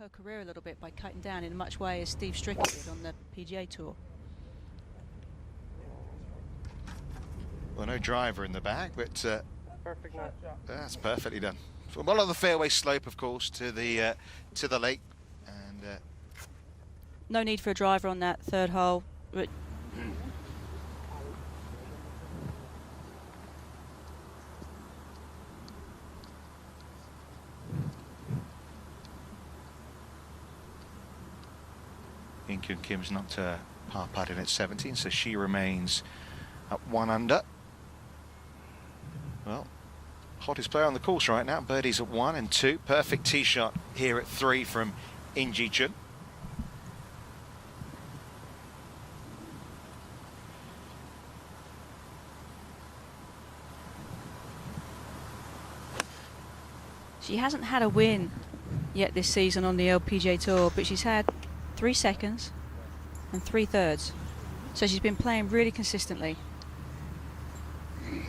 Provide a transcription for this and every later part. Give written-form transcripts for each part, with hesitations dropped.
her career a little bit by cutting down in as much way as Steve Stricker did on the PGA Tour. Well, no driver in the bag, but Perfect shot. that's perfectly done. Well, on the fairway slope, of course, to the lake, and no need for a driver on that third hole. Inkyun Kim's knocked her par putt in at 17, so she remains at 1 under. Well, hottest player on the course right now. Birdies at 1 and 2. Perfect tee shot here at 3 from Chun. She hasn't had a win yet this season on the LPGA Tour, but she's had 3 seconds and 3/3. So she's been playing really consistently.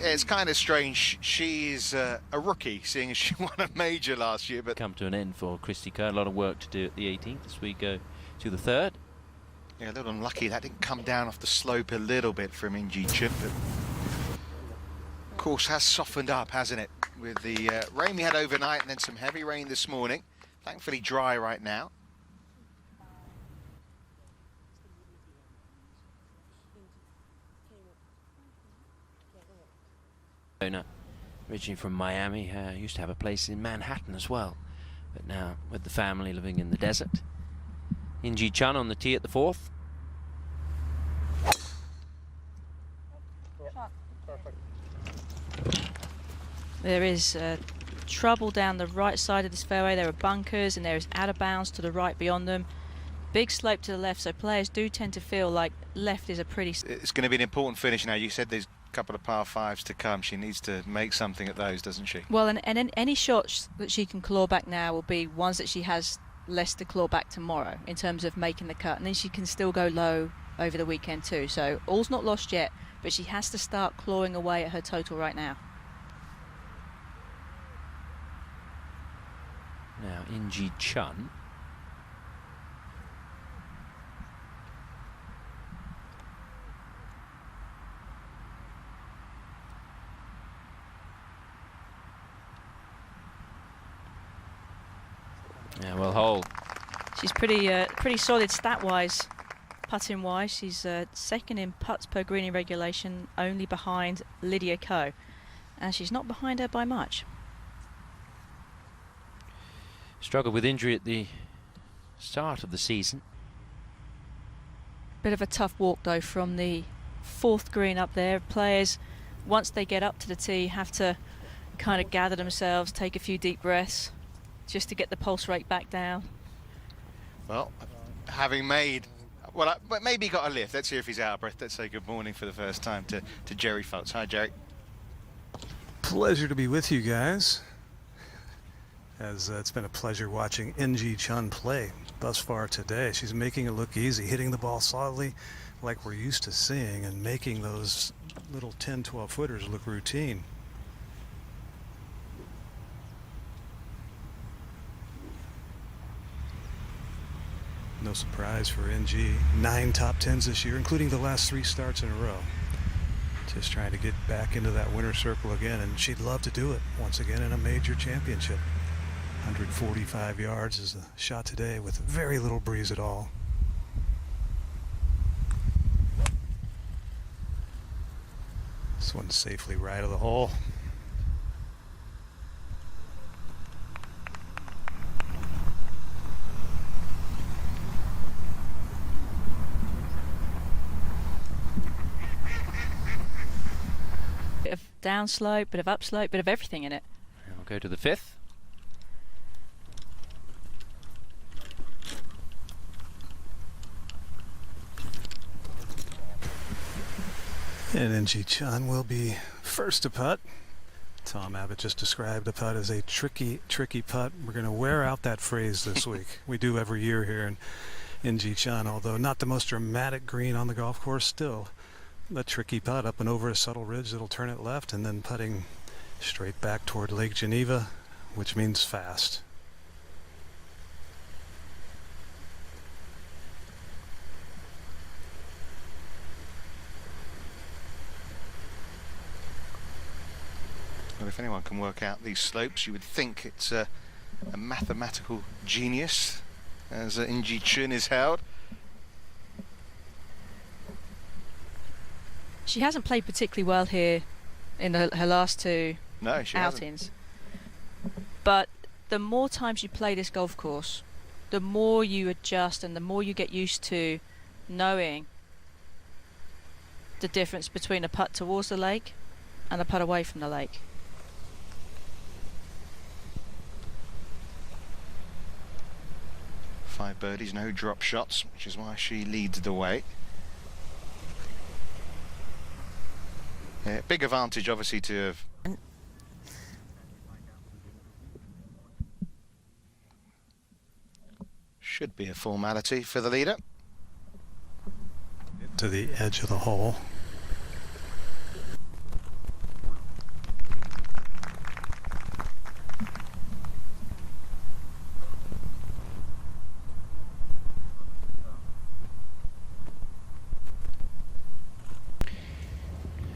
It's kind of strange. She's a rookie, seeing as she won a major last year. But come to an end for Christy Kerr. A lot of work to do at the 18th as we go to the 3rd. Yeah, a little unlucky that didn't come down off the slope a little bit from Chun, but of course has softened up, hasn't it? With the rain we had overnight and then some heavy rain this morning. Thankfully dry right now. Owner, originally from Miami, used to have a place in Manhattan as well, but now with the family living in the desert. Chun on the tee at the 4th. There is trouble down the right side of this fairway. There are bunkers and there is out of bounds to the right beyond them. Big slope to the left, so players do tend to feel like left is a pretty... It's going to be an important finish now. You said there's a couple of par 5s to come. She needs to make something at those, doesn't she? Well, and any shots that she can claw back now will be ones that she has less to claw back tomorrow in terms of making the cut, and then she can still go low over the weekend too. So all's not lost yet, but she has to start clawing away at her total right now. Now Chun. Yeah, well, hole. She's pretty solid stat-wise, putting-wise. She's second in putts per green in regulation, only behind Lydia Ko, and she's not behind her by much. Struggled with injury at the start of the season. Bit of a tough walk though from the 4th green up there. Players, once they get up to the tee, have to kind of gather themselves, take a few deep breaths, just to get the pulse rate back down. Well, having made... Well, but maybe he got a lift. Let's hear if he's out of breath. Let's say good morning for the first time to Jerry Fultz. Hi, Jerry. Pleasure to be with you guys. As it's been a pleasure watching Chun play thus far today. She's making it look easy, hitting the ball solidly like we're used to seeing, and making those little 10-12 footers look routine. No surprise for NG. 9 top 10s this year, including the last 3 starts in a row. Just trying to get back into that winner's circle again, and she'd love to do it once again in a major championship. 145 yards is the shot today with very little breeze at all. This one's safely right of the hole. Bit of downslope, bit of upslope, bit of everything in it. We'll go to the 5th. And Chun will be first to putt. Tom Abbott just described the putt as a tricky putt. We're going to wear out that phrase this week. We do every year here in Chun, although not the most dramatic green on the golf course, still a tricky putt up and over a subtle ridge that'll turn it left, and then putting straight back toward Lake Geneva, which means fast. if anyone can work out these slopes, you would think it's a mathematical genius, as Inji Chun is held. She hasn't played particularly well here in her last two No, she outings. But the more times you play this golf course, the more you adjust and the more you get used to knowing the difference between a putt towards the lake and a putt away from the lake. 5 birdies, no drop shots, which is why she leads the way. Yeah, big advantage, obviously, to have. Should be a formality for the leader. To the edge of the hole.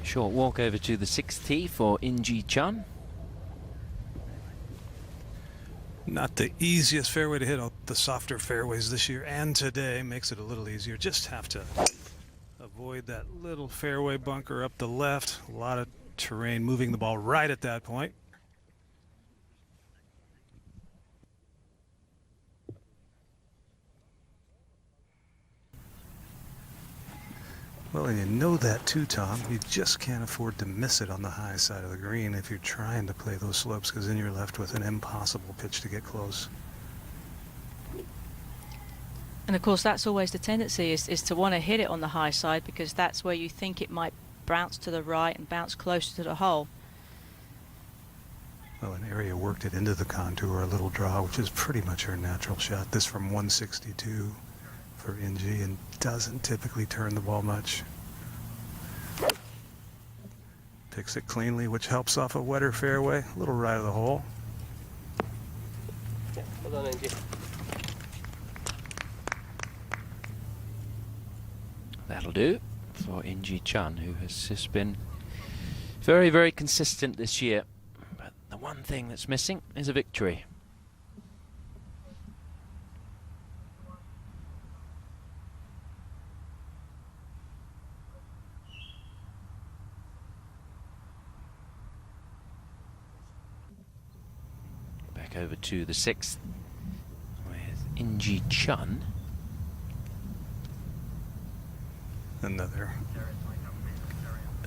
Short walk over to the 6th tee for Inji Chun. Not the easiest fairway to hit. The softer fairways this year and today makes it a little easier. Just have to avoid that little fairway bunker up the left. A lot of terrain, moving the ball right at that point. Well, and you know that too, Tom. You just can't afford to miss it on the high side of the green if you're trying to play those slopes, because then you're left with an impossible pitch to get close. And of course that's always the tendency, is to want to hit it on the high side, because that's where you think it might bounce to the right and bounce closer to the hole. Well, an area worked it into the contour, a little draw, which is pretty much her natural shot. This from 162 for Inji, and doesn't typically turn the ball much. Picks it cleanly, which helps off a wetter fairway. A little right of the hole. Yeah, well done, Inji. That'll do for Inji Chun, who has just been very, very consistent this year. But the one thing that's missing is a victory. Back over to the 6th with Inji Chun.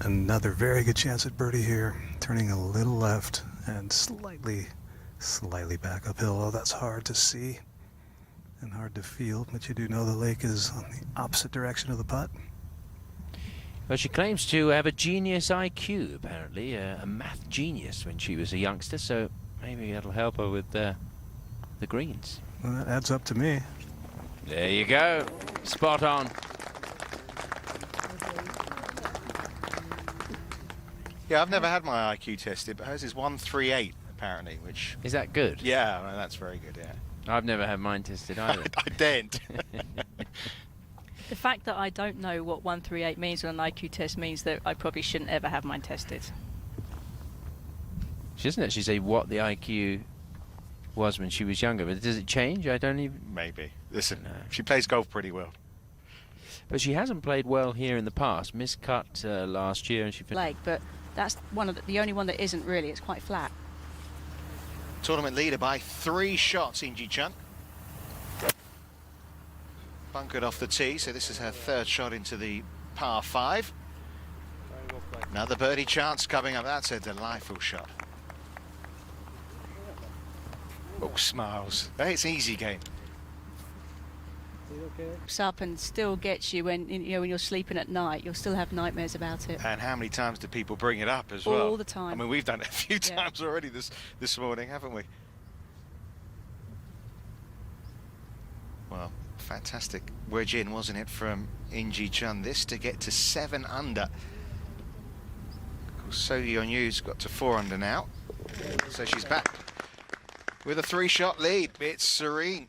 Another very good chance at birdie here. Turning a little left and slightly back uphill. Oh, that's hard to see and hard to feel, but you do know the lake is on the opposite direction of the putt. Well, she claims to have a genius IQ, apparently, a math genius when she was a youngster, so maybe that'll help her with the greens. Well, that adds up to me. There you go. Spot on. Yeah, I've never had my IQ tested, but hers is 138 apparently, which. Is that good? Yeah, well, that's very good. Yeah. I've never had mine tested either. I daren't. The fact that I don't know what 138 means on an IQ test means that I probably shouldn't ever have mine tested. She doesn't actually say what the IQ was when she was younger, but does it change? I don't even... Maybe. Listen, No. she plays golf pretty well. But she hasn't played well here in the past. Miscut last year, and she... Leg, but that's one of the only one that isn't really. It's quite flat. Tournament leader by 3 shots, Inji Chun. Bunkered off the tee, so this is her 3rd shot into the par 5. Another birdie chance coming up. That's a delightful shot. Oh, smiles. Hey, it's an easy game. It's up and still gets you when when you're sleeping at night. You'll still have nightmares about it. And how many times do people bring it up as well? All the time. I mean, we've done it a few Yeah. times already this morning, haven't we? Well, fantastic wedge in, wasn't it, from Inji Chun? This to get to 7 under. Of course, So Yeon-Yu's got to 4 under now. So she's back with a 3-shot lead. It's serene.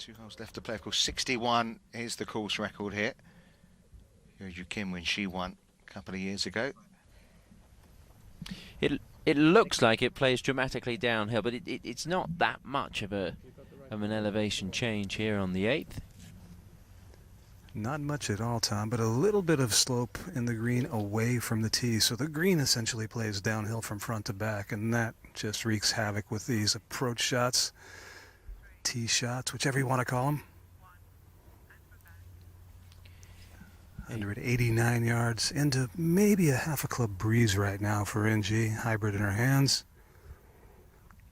2 holes left to play. Of course, 61 is the course record here. Hyo Kim when she won a couple of years ago. It looks like it plays dramatically downhill, but it's not that much of an elevation change here on the 8th. Not much at all, Tom, but a little bit of slope in the green away from the tee. So the green essentially plays downhill from front to back, and that just wreaks havoc with these approach shots, tee shots, whichever you want to call them. 189 yards into maybe a half a club breeze right now for NG. Hybrid in her hands.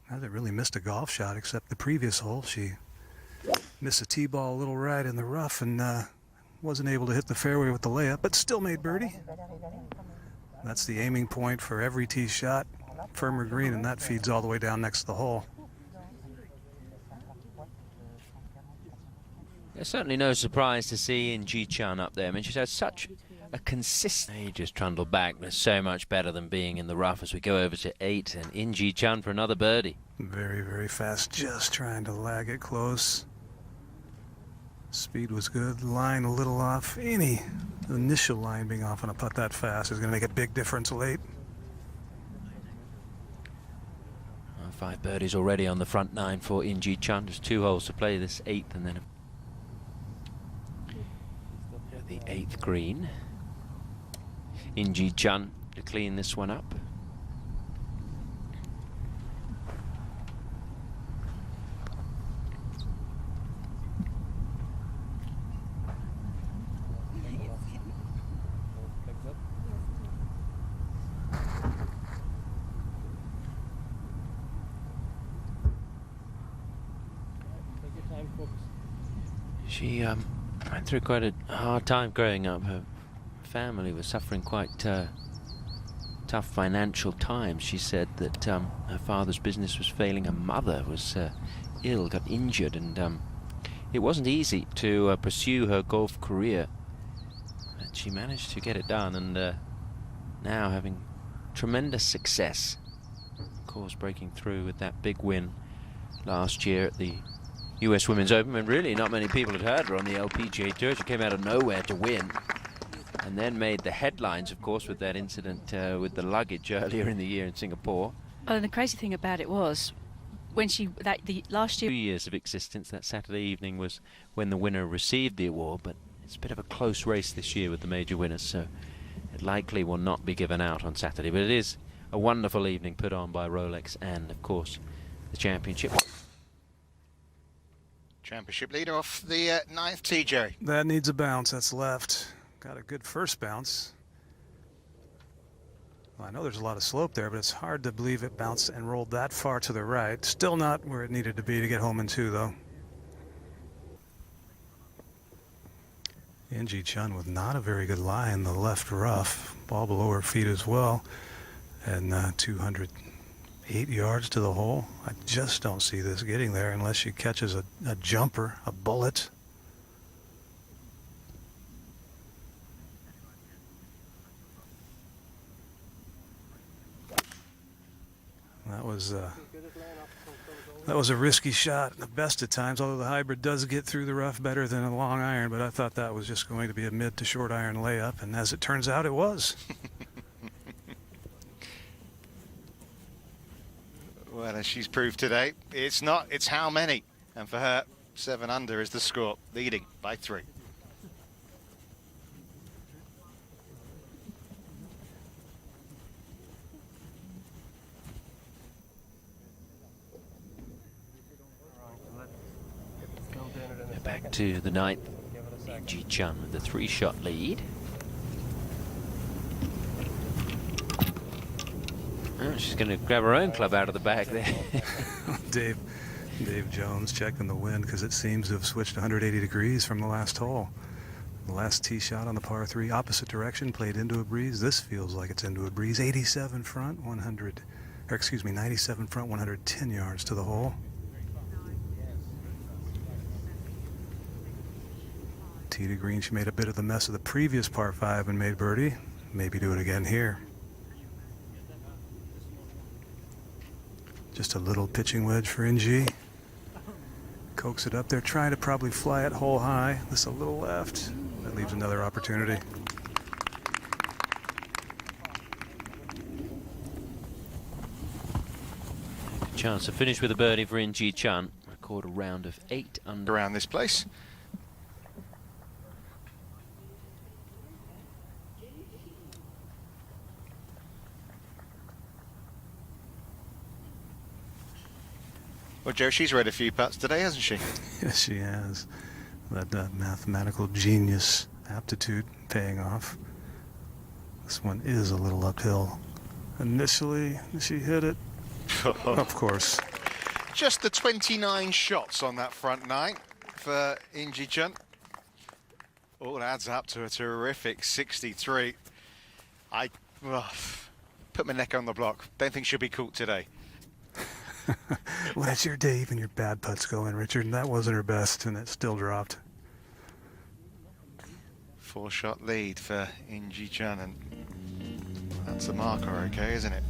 Hasn't really missed a golf shot except the previous hole. She missed a tee ball a little right in the rough and wasn't able to hit the fairway with the layup, but still made birdie. That's the aiming point for every tee shot. Firmer green, and that feeds all the way down next to the hole. There's certainly no surprise to see in Chun up there. I mean, she's had such a consistent... He just trundled back, but so much better than being in the rough as we go over to 8, and in Chun for another birdie. Very, very fast, just trying to lag it close. Speed was good, line a little off. Any initial line being off on a putt that fast is going to make a big difference late. 5 birdies already on the front 9 for in Chun. Just 2 holes to play this 8th, and then the 8th green. In Chun to clean this one up. She went through quite a hard time growing up. Her family was suffering quite tough financial times. She said that her father's business was failing. Her mother was ill, got injured, and it wasn't easy to pursue her golf career. But she managed to get it done, and now having tremendous success. Of course, breaking through with that big win last year at the US Women's Open, and really not many people had heard her on the LPGA Tour. She came out of nowhere to win, and then made the headlines, of course, with that incident with the luggage earlier in the year in Singapore. Oh, and the crazy thing about it was, when the last year... 2 years of existence, that Saturday evening was when the winner received the award, but it's a bit of a close race this year with the major winners, so it likely will not be given out on Saturday, but it is a wonderful evening put on by Rolex and, of course, the championship. Championship leader off the 9th tee, Jerry. That needs a bounce. That's left. Got a good first bounce. Well, I know there's a lot of slope there, but it's hard to believe it bounced and rolled that far to the right. Still not where it needed to be to get home in 2, though. In Chun with not a very good lie in the left rough. Ball below her feet as well. And 208 yards to the hole. I just don't see this getting there unless she catches a jumper, a bullet. That was a risky shot, the best at times, although the hybrid does get through the rough better than a long iron, but I thought that was just going to be a mid to short iron layup, and as it turns out, it was. Well, as she's proved today, it's not, it's how many. And for her, 7 under is the score, leading by 3. Back to the 9th. In Chun with the 3-shot lead. Oh, she's going to grab her own club out of the bag there. Dave Jones checking the wind because it seems to have switched 180 degrees from the last hole. The last tee shot on the par 3, opposite direction, played into a breeze. This feels like it's into a breeze. 87 front, 97 front, 110 yards to the hole. Tee to green, she made a bit of the mess of the previous par 5 and made birdie. Maybe do it again here. Just a little pitching wedge for NG. Coax it up there, trying to probably fly it hole high. This a little left. That leaves another opportunity. Good chance to finish with a birdie for In-Ji Chun. Record a round of 8 under. Around this place. Well, Joe, she's read a few putts today, hasn't she? Yes, she has. That mathematical genius aptitude paying off. This one is a little uphill. Initially, she hit it. Of course. Just the 29 shots on that front nine for In-Ji Chun. All adds up to a terrific 63. I put my neck on the block. Don't think she'll be caught today. Well, that's your day, even your bad putts go in, Richard, and that wasn't her best, and it still dropped. 4-shot lead for In-Ji Chun, and that's the marker, okay, isn't it?